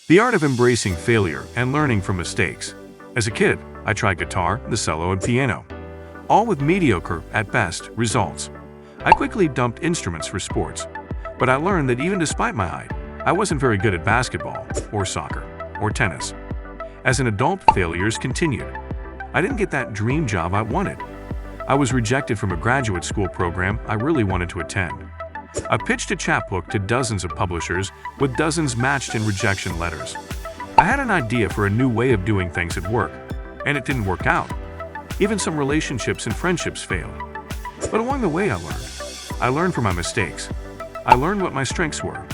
The art of embracing failure and learning from mistakes. As a kid, I tried guitar, the cello, and piano, all with mediocre, at best, results. I quickly dumped instruments for sports, but I learned that even despite my height, I wasn't very good at basketball, or soccer, or tennis. As an adult, failures continued. I didn't get that dream job I wanted. I was rejected from a graduate school program I really wanted to attend. I pitched a chapbook to dozens of publishers, with dozens matched in rejection letters. I had an idea for a new way of doing things at work, and it didn't work out. Even some relationships and friendships failed. But along the way, I learned from my mistakes. I learned what my strengths were.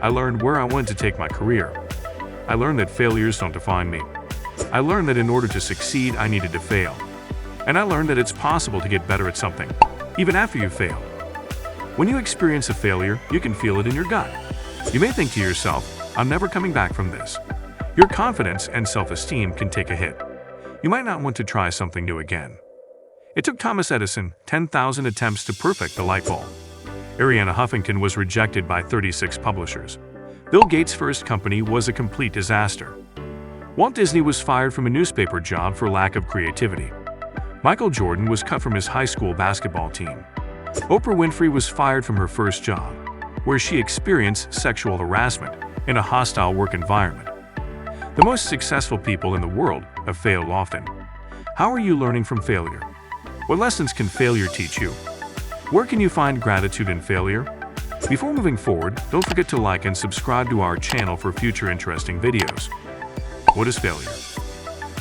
I learned where I wanted to take my career. I learned that failures don't define me. I learned that in order to succeed, I needed to fail. And I learned that it's possible to get better at something, even after you fail. When you experience a failure, you can feel it in your gut. You may think to yourself, I'm never coming back from this. Your confidence and self-esteem can take a hit. You might not want to try something new again. It took Thomas Edison 10,000 attempts to perfect the light bulb. Arianna Huffington was rejected by 36 publishers. Bill Gates' first company was a complete disaster. Walt Disney was fired from a newspaper job for lack of creativity. Michael Jordan was cut from his high school basketball team. Oprah Winfrey was fired from her first job, where she experienced sexual harassment in a hostile work environment. The most successful people in the world have failed often. How are you learning from failure? What lessons can failure teach you? Where can you find gratitude in failure? Before moving forward, don't forget to like and subscribe to our channel for future interesting videos. What is failure?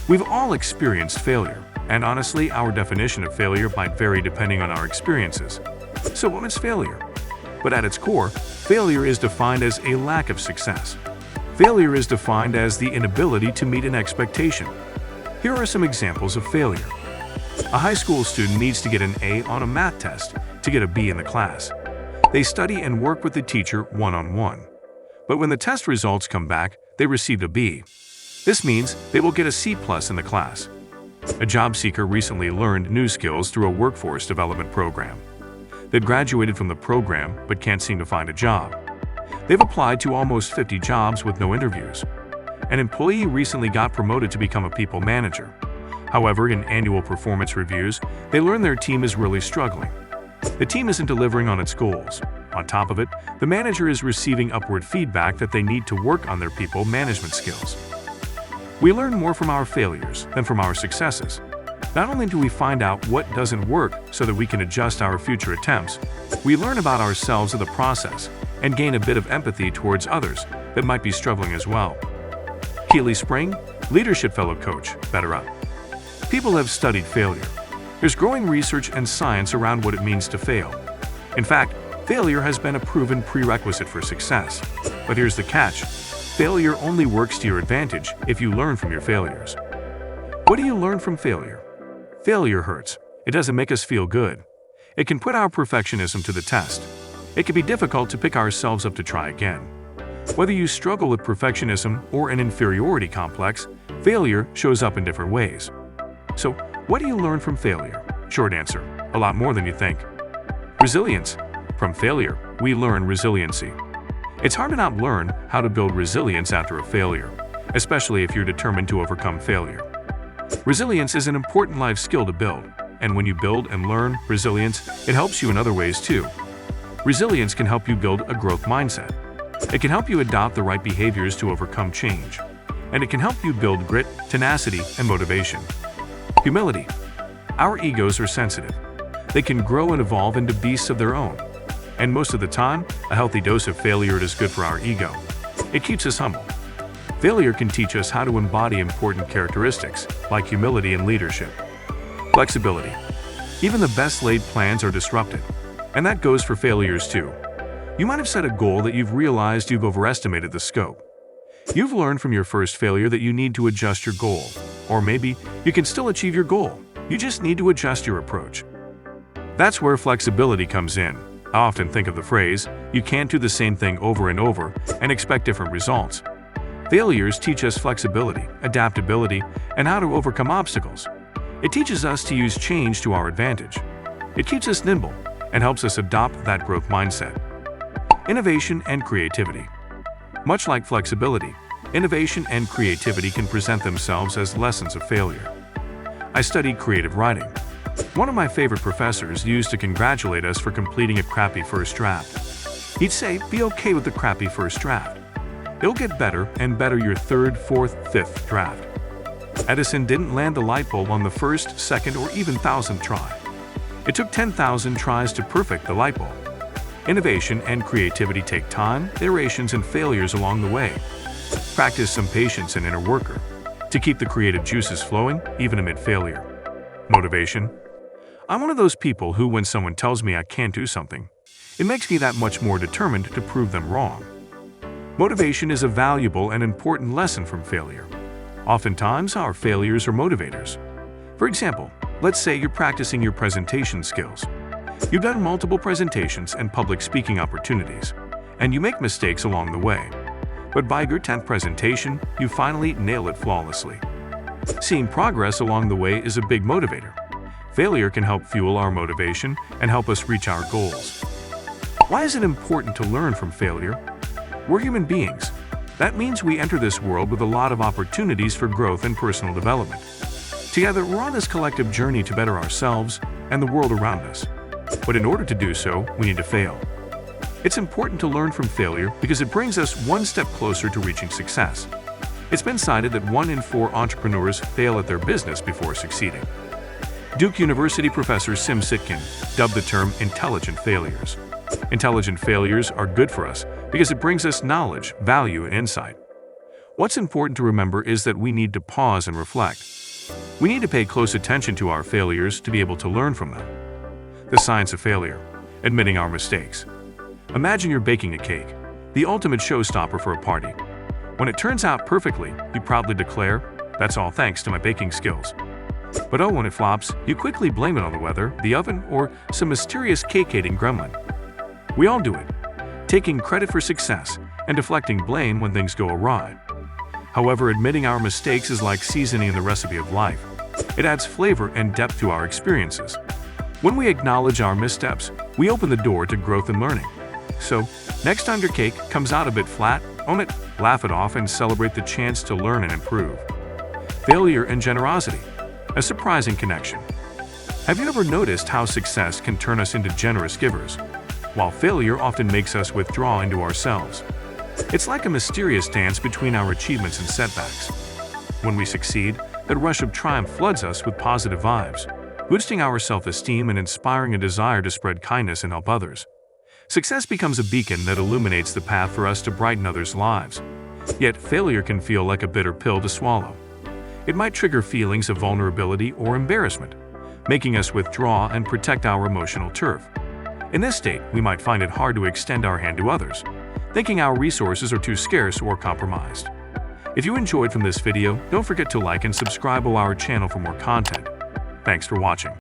We've all experienced failure, and honestly, our definition of failure might vary depending on our experiences. So what is failure? But at its core, failure is defined as a lack of success. Failure is defined as the inability to meet an expectation. Here are some examples of failure. A high school student needs to get an A on a math test to get a B in the class. They study and work with the teacher one-on-one. But when the test results come back, they received a B. This means they will get a C+ in the class. A job seeker recently learned new skills through a workforce development program. They've graduated from the program but can't seem to find a job. They've applied to almost 50 jobs with no interviews. An employee recently got promoted to become a people manager. However, in annual performance reviews, they learn their team is really struggling. The team isn't delivering on its goals. On top of it, the manager is receiving upward feedback that they need to work on their people management skills. We learn more from our failures than from our successes. Not only do we find out what doesn't work so that we can adjust our future attempts, we learn about ourselves in the process and gain a bit of empathy towards others that might be struggling as well. Keely Spring, Leadership Fellow Coach, Better Up. People have studied failure. There's growing research and science around what it means to fail. In fact, failure has been a proven prerequisite for success. But here's the catch. Failure only works to your advantage if you learn from your failures. What do you learn from failure? Failure hurts. It doesn't make us feel good. It can put our perfectionism to the test. It can be difficult to pick ourselves up to try again. Whether you struggle with perfectionism or an inferiority complex, failure shows up in different ways. So, what do you learn from failure? Short answer, a lot more than you think. Resilience. From failure, we learn resiliency. It's hard to not learn how to build resilience after a failure, especially if you're determined to overcome failure. Resilience is an important life skill to build, and when you build and learn resilience, it helps you in other ways too. Resilience can help you build a growth mindset. It can help you adopt the right behaviors to overcome change, and it can help you build grit, tenacity, and motivation. Humility. Our egos are sensitive. They can grow and evolve into beasts of their own. And most of the time, a healthy dose of failure is good for our ego. It keeps us humble. Failure can teach us how to embody important characteristics, like humility and leadership. Flexibility. Even the best laid plans are disrupted. And that goes for failures too. You might have set a goal that you've realized you've overestimated the scope. You've learned from your first failure that you need to adjust your goal. Or maybe you can still achieve your goal. You just need to adjust your approach. That's where flexibility comes in. I often think of the phrase, you can't do the same thing over and over and expect different results. Failures teach us flexibility, adaptability, and how to overcome obstacles. It teaches us to use change to our advantage. It keeps us nimble and helps us adopt that growth mindset. Innovation and creativity. Much like flexibility, Innovation and creativity can present themselves as lessons of failure. I studied creative writing. One of my favorite professors used to congratulate us for completing a crappy first draft. He'd say, "Be okay with the crappy first draft. It'll get better and better your third, fourth, fifth draft." Edison didn't land the light bulb on the first, second, or even 1,000th try. It took 10,000 tries to perfect the light bulb. Innovation and creativity take time, iterations, and failures along the way. Practice some patience and inner worker to keep the creative juices flowing, even amid failure. Motivation. I'm one of those people who, when someone tells me I can't do something, it makes me that much more determined to prove them wrong. Motivation is a valuable and important lesson from failure. Oftentimes, our failures are motivators. For example, let's say you're practicing your presentation skills. You've done multiple presentations and public speaking opportunities, and you make mistakes along the way. But by your 10th presentation, you finally nail it flawlessly. Seeing progress along the way is a big motivator. Failure can help fuel our motivation and help us reach our goals. Why is it important to learn from failure? We're human beings. That means we enter this world with a lot of opportunities for growth and personal development. Together, we're on this collective journey to better ourselves and the world around us. But in order to do so, we need to fail. It's important to learn from failure because it brings us one step closer to reaching success. It's been cited that 1 in 4 entrepreneurs fail at their business before succeeding. Duke University professor Sim Sitkin dubbed the term intelligent failures. Intelligent failures are good for us because it brings us knowledge, value, and insight. What's important to remember is that we need to pause and reflect. We need to pay close attention to our failures to be able to learn from them. The science of failure. Admitting our mistakes. Imagine you're baking a cake, the ultimate showstopper for a party. When it turns out perfectly, you proudly declare, "That's all thanks to my baking skills." But when it flops, you quickly blame it on the weather, the oven, or some mysterious cake-hating gremlin. We all do it, taking credit for success and deflecting blame when things go awry. However, admitting our mistakes is like seasoning the recipe of life. It adds flavor and depth to our experiences. When we acknowledge our missteps, we open the door to growth and learning. So, next time your cake comes out a bit flat, own it, laugh it off, and celebrate the chance to learn and improve. Failure and generosity. A surprising connection. Have you ever noticed how success can turn us into generous givers, while failure often makes us withdraw into ourselves? It's like a mysterious dance between our achievements and setbacks. When we succeed, that rush of triumph floods us with positive vibes, boosting our self-esteem and inspiring a desire to spread kindness and help others. Success becomes a beacon that illuminates the path for us to brighten others' lives. Yet failure can feel like a bitter pill to swallow. It might trigger feelings of vulnerability or embarrassment, making us withdraw and protect our emotional turf. In this state, we might find it hard to extend our hand to others, thinking our resources are too scarce or compromised. If you enjoyed from this video, don't forget to like and subscribe to our channel for more content. Thanks for watching.